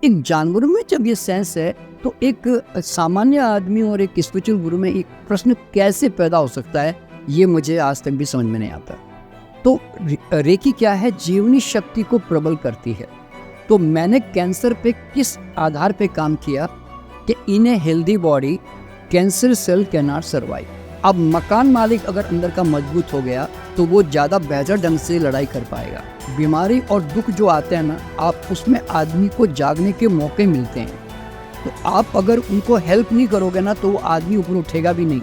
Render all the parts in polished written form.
एक जानवरों में जब ये सेंस है तो एक सामान्य आदमी और एक स्पिरिचुअल गुरु में एक प्रश्न कैसे पैदा हो सकता है, ये मुझे आज तक भी समझ में नहीं आता। तो रेकी क्या है? जीवनी शक्ति को प्रबल करती है। तो मैंने कैंसर पे किस आधार पे काम किया कि in a healthy body cancer cell can not survive. अब मकान मालिक अगर अंदर का मजबूत हो गया तो वो ज़्यादा बेहतर ढंग से लड़ाई कर पाएगा। बीमारी और दुख जो आते हैं ना, आप उसमें आदमी को जागने के मौके मिलते हैं। तो आप अगर उनको हेल्प नहीं करोगे ना तो वो आदमी ऊपर उठेगा भी नहीं।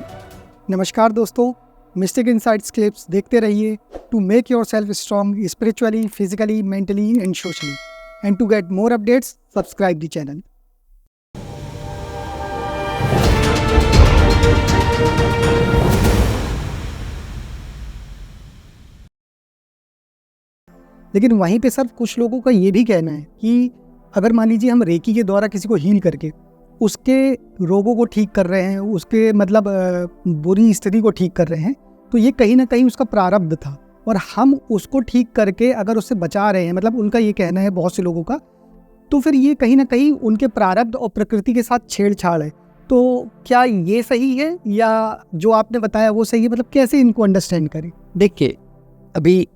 नमस्कार दोस्तों, मिस्टिक इनसाइट्स क्लिप्स देखते रहिए to make yourself strong spiritually, physically, mentally and socially. And to get more updates subscribe the channel. लेकिन वहीं पे सर कुछ लोगों का ये भी कहना है कि अगर मान लीजिए हम रेकी के द्वारा किसी को हील करके उसके रोगों को ठीक कर रहे हैं, उसके मतलब बुरी स्थिति को ठीक कर रहे हैं, तो ये कहीं ना कहीं उसका प्रारब्ध था और हम उसको ठीक करके अगर उससे बचा रहे हैं, मतलब उनका ये कहना है बहुत से लोगों का, तो फिर ये कहीं ना कहीं उनके प्रारब्ध और प्रकृति के साथ छेड़छाड़ है। तो क्या ये सही है या जो आपने बताया वो सही है? मतलब कैसे इनको अंडरस्टैंड करें? देखिए, अभी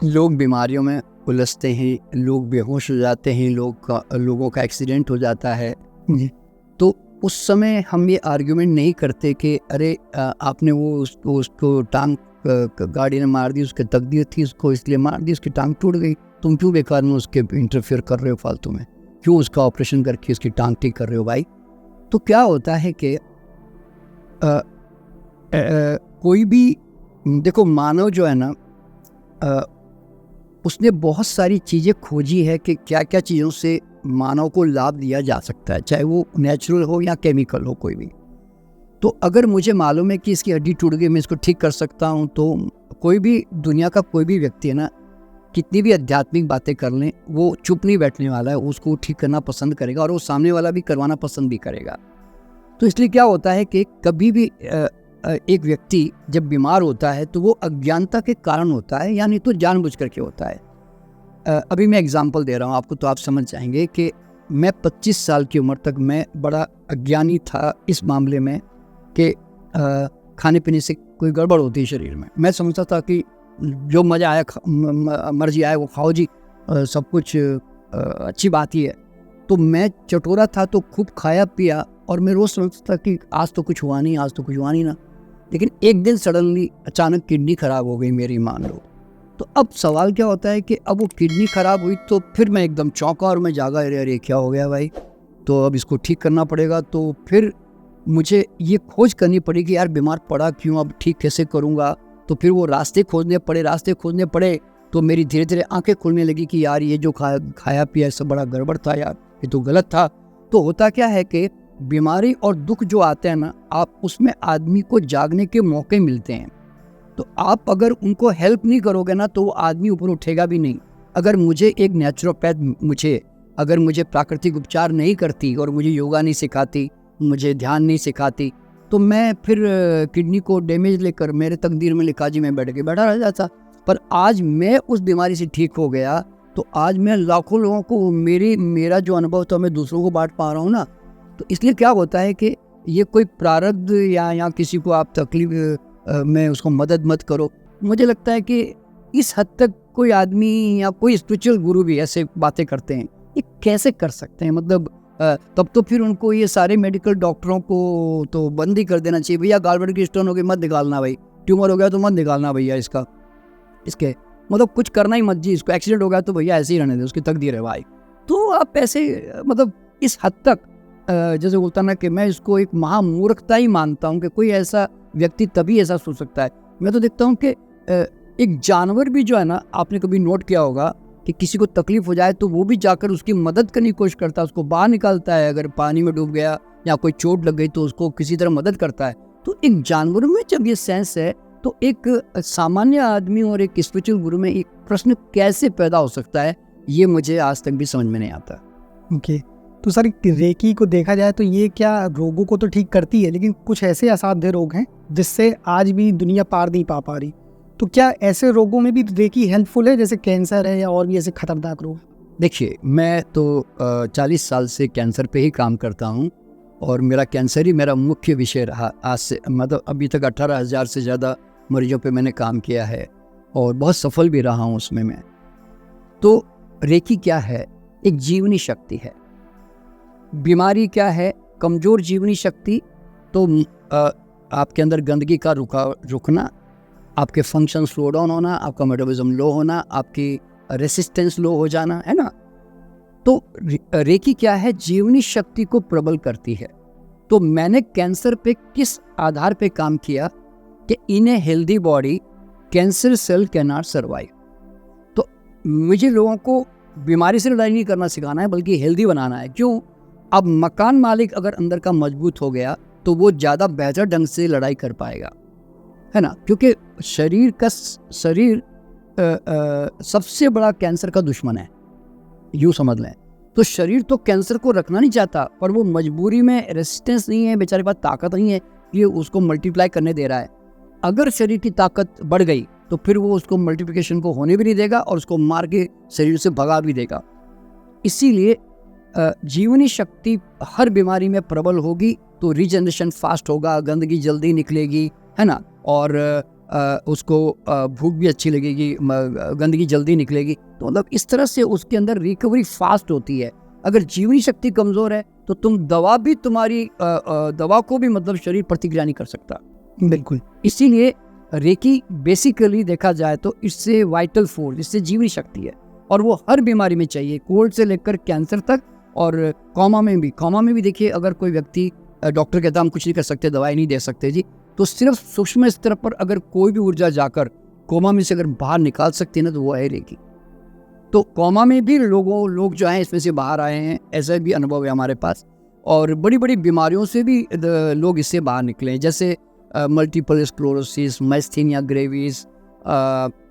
लोग बीमारियों में उलझते हैं, लोग बेहोश हो जाते हैं, लोगों का एक्सीडेंट हो जाता है। तो उस समय हम ये आर्ग्यूमेंट नहीं करते कि अरे आपने वो उसको टांग गाड़ी ने मार दी, उसकी तकदीर थी, उसको इसलिए मार दी, उसकी टांग टूट गई, तुम क्यों बेकार में उसके इंटरफेयर कर रहे हो फालतू में, क्यों उसका ऑपरेशन करके उसकी टांग ठीक कर रहे हो भाई। तो क्या होता है कि कोई भी देखो, मानव जो है ना, उसने बहुत सारी चीज़ें खोजी है कि क्या क्या चीज़ों से मानव को लाभ दिया जा सकता है, चाहे वो नेचुरल हो या केमिकल हो कोई भी। तो अगर मुझे मालूम है कि इसकी हड्डी टूट गई, मैं इसको ठीक कर सकता हूँ, तो कोई भी दुनिया का कोई भी व्यक्ति है ना, कितनी भी आध्यात्मिक बातें कर लें, वो चुप नहीं बैठने वाला है, उसको ठीक करना पसंद करेगा और वो सामने वाला भी करवाना पसंद भी करेगा। तो इसलिए क्या होता है कि कभी भी एक व्यक्ति जब बीमार होता है तो वो अज्ञानता के कारण होता है, यानी तो जानबूझ करके होता है। अभी मैं एग्जांपल दे रहा हूँ आपको, तो आप समझ जाएंगे कि मैं 25 साल की उम्र तक मैं बड़ा अज्ञानी था इस मामले में कि खाने पीने से कोई गड़बड़ होती है शरीर में। मैं समझता था कि जो मज़ा आया मर्जी आए वो खाओ जी, सब कुछ अच्छी बात ही है। तो मैं चटोरा था तो खूब खाया पिया और मैं रोज़ समझता था कि आज तो कुछ हुआ नहीं, आज तो कुछ हुआ नहीं ना। लेकिन एक दिन सडनली अचानक किडनी ख़राब हो गई मेरी, मान लो। तो अब सवाल क्या होता है कि अब वो किडनी ख़राब हुई तो फिर मैं एकदम चौंका और मैं जागा, अरे क्या हो गया भाई, तो अब इसको ठीक करना पड़ेगा। तो फिर मुझे ये खोज करनी पड़ी कि यार बीमार पड़ा क्यों, अब ठीक कैसे करूँगा। तो फिर वो रास्ते खोजने पड़े। तो मेरी धीरे धीरे आंखें खुलने लगी कि यार ये जो खाया पिया सब बड़ा गड़बड़ था यार, ये तो गलत था। तो होता क्या है कि बीमारी और दुख जो आते हैं ना, आप उसमें आदमी को जागने के मौके मिलते हैं। तो आप अगर उनको हेल्प नहीं करोगे ना तो वो आदमी ऊपर उठेगा भी नहीं। अगर मुझे एक नेचुरोपैथ अगर मुझे प्राकृतिक उपचार नहीं करती और मुझे योगा नहीं सिखाती, मुझे ध्यान नहीं सिखाती, तो मैं फिर किडनी को डैमेज लेकर मेरे तकदीर में लिखा जी मैं बैठा रह जाता। पर आज मैं उस बीमारी से ठीक हो गया तो आज मैं लाखों लोगों को मेरा जो अनुभव था मैं दूसरों को बांट पा रहा हूँ ना। तो इसलिए क्या होता है कि ये कोई प्रारब्ध या किसी को आप तकलीफ में उसको मदद मत करो। मुझे लगता है कि इस हद तक कोई आदमी या कोई स्पिरिचुअल गुरु भी ऐसे बातें करते हैं, ये कैसे कर सकते हैं? मतलब तब तो फिर उनको ये सारे मेडिकल डॉक्टरों को तो बंद ही कर देना चाहिए। भैया गॉलब्लैडर की स्टोन हो गई, मत निकालना भाई, ट्यूमर हो गया तो मत निकालना भैया, इसके मतलब कुछ करना ही मत जी, इसको एक्सीडेंट हो गया तो भैया ऐसे ही रहने दे, उसकी तकदीर है भाई। तो आप ऐसे मतलब इस हद तक जैसे बोलता ना कि मैं इसको एक महामूर्खता ही मानता हूँ कि कोई ऐसा व्यक्ति तभी ऐसा सोच सकता है। मैं तो देखता हूँ कि एक जानवर भी जो है ना, आपने कभी नोट किया होगा कि किसी को तकलीफ हो जाए तो वो भी जाकर उसकी मदद करने की कोशिश करता है, उसको बाहर निकालता है। अगर पानी में डूब गया या कोई चोट लग गई तो उसको किसी तरह मदद करता है। तो एक जानवरों में जब ये सेंस है तो एक सामान्य आदमी और एक स्पिरिचुअल गुरु में एक प्रश्न कैसे पैदा हो सकता है, ये मुझे आज तक भी समझ में नहीं आता। ओके, तो सर रेकी को देखा जाए तो ये क्या रोगों को तो ठीक करती है, लेकिन कुछ ऐसे असाध्य रोग हैं जिससे आज भी दुनिया पार नहीं पा रही। तो क्या ऐसे रोगों में भी रेकी हेल्पफुल है, जैसे कैंसर है या और भी ऐसे खतरनाक रोग? देखिए, मैं तो 40 साल से कैंसर पे ही काम करता हूँ और मेरा कैंसर ही मेरा मुख्य विषय रहा। आज से मतलब अभी तक 18,000 से ज़्यादा मरीजों पे मैंने काम किया है और बहुत सफल भी रहा हूँ उसमें मैं। तो रेकी क्या है? एक जीवनी शक्ति है। बीमारी क्या है? कमज़ोर जीवनी शक्ति। तो आपके अंदर गंदगी का रुकना, आपके फंक्शन स्लो डाउन होना, आपका मेटाबॉलिज्म लो होना, आपकी रेसिस्टेंस लो हो जाना, है ना। तो रेकी क्या है? जीवनी शक्ति को प्रबल करती है। तो मैंने कैंसर पे किस आधार पे काम किया कि in a healthy body cancer cell can not survive. तो मुझे लोगों को बीमारी से लड़ाई नहीं करना सिखाना है, बल्कि हेल्दी बनाना है। क्यों? अब मकान मालिक अगर अंदर का मजबूत हो गया तो वो ज़्यादा बेहतर ढंग से लड़ाई कर पाएगा, है ना। क्योंकि शरीर सबसे बड़ा कैंसर का दुश्मन है, यूँ समझ लें। तो शरीर तो कैंसर को रखना नहीं चाहता, पर वो मजबूरी में, रेसिस्टेंस नहीं है, बेचारे पास ताकत नहीं है, ये उसको मल्टीप्लाई करने दे रहा है। अगर शरीर की ताकत बढ़ गई तो फिर वो उसको मल्टीप्लिकेशन को होने भी नहीं देगा और उसको मार के शरीर से भगा भी देगा। इसीलिए जीवनी शक्ति हर बीमारी में प्रबल होगी तो रीजनरेशन फास्ट होगा, गंदगी जल्दी निकलेगी, है ना। और उसको भूख भी अच्छी लगेगी, गंदगी जल्दी निकलेगी। तो मतलब इस तरह से उसके अंदर रिकवरी फास्ट होती है। अगर जीवनी शक्ति कमज़ोर है तो दवा को भी मतलब शरीर प्रतिक्रिया नहीं कर सकता। बिल्कुल। इसीलिए रेकी बेसिकली देखा जाए तो इससे वाइटल फोर्स, इससे जीवनी शक्ति है और वो हर बीमारी में चाहिए, कोल्ड से लेकर कैंसर तक। और कोमा में भी देखिए, अगर कोई व्यक्ति, डॉक्टर कहता हम कुछ नहीं कर सकते, दवाई नहीं दे सकते जी, तो सिर्फ सूक्ष्म स्तर पर अगर कोई भी ऊर्जा जाकर कोमा में से अगर बाहर निकाल सकती है ना, तो वो है रेकी। तो कोमा में भी लोग जो हैं इसमें से बाहर आए हैं, ऐसा भी अनुभव है हमारे पास। और बड़ी बड़ी बीमारियों से भी लोग इससे बाहर निकले हैं, जैसे multiple sclerosis, myasthenia gravis,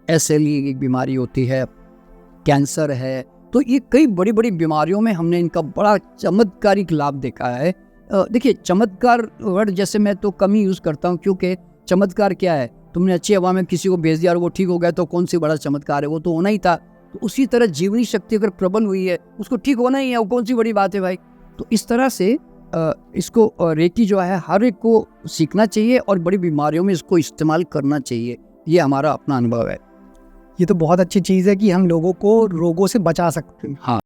SLE एक बीमारी होती है, कैंसर है। तो ये कई बड़ी बड़ी बीमारियों में हमने इनका बड़ा चमत्कारिक लाभ देखा है। देखिए, चमत्कार वर्ड जैसे मैं तो कम ही यूज़ करता हूँ, क्योंकि चमत्कार क्या है? तुमने अच्छी हवा में किसी को भेज दिया और वो ठीक हो गया तो कौन सी बड़ा चमत्कार है, वो तो होना ही था। तो उसी तरह जीवनी शक्ति अगर प्रबल हुई है, उसको ठीक होना ही है, वो कौन सी बड़ी बात है भाई। तो इस तरह से इसको रेकी जो है हर एक को सीखना चाहिए और बड़ी बीमारियों में इसको इस्तेमाल करना चाहिए। ये हमारा अपना अनुभव है। ये तो बहुत अच्छी चीज़ है कि हम लोगों को रोगों से बचा सकते हैं। हाँ।